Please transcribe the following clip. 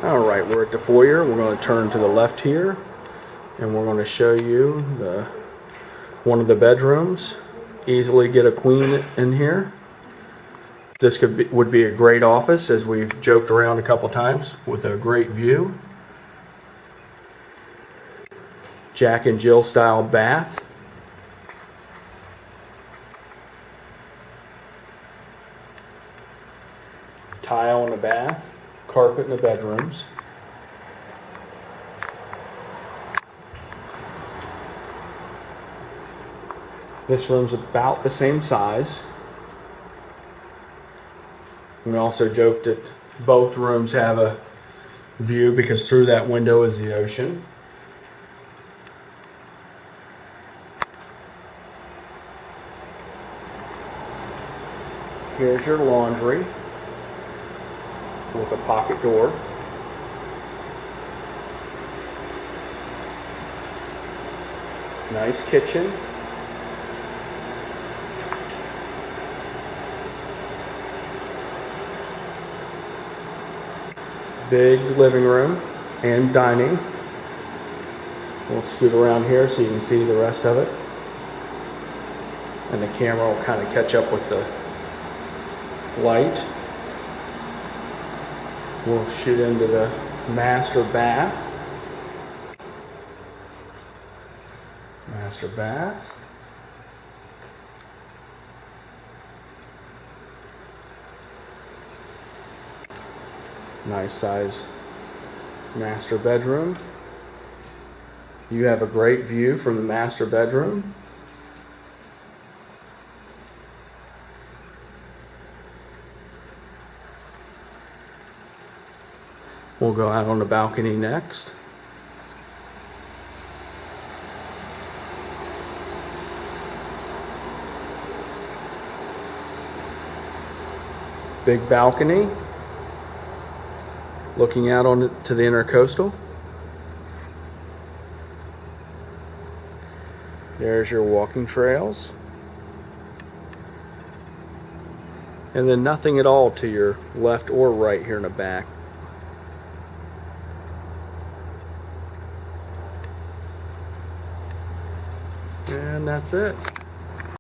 Alright, we're at the foyer. We're going to turn to the left here, and we're going to show you one of the bedrooms. Easily get a queen in here. This would be a great office, as we've joked around a couple times, with a great view. Jack and Jill style bath. Tile in the bath. Carpet in the bedrooms. This room's about the same size. We also joked that both rooms have a view because through that window is the ocean. Here's your laundry with a pocket door. Nice kitchen. Big living room and dining. We'll scoot around here so you can see the rest of it. And the camera will kind of catch up with the light. We'll shoot into the master bath. Master bath. Nice size master bedroom. You have a great view from the master bedroom. We'll go out on the balcony next. Big balcony. Looking out to the intercoastal. There's your walking trails. And then nothing at all to your left or right here in the back. And that's it.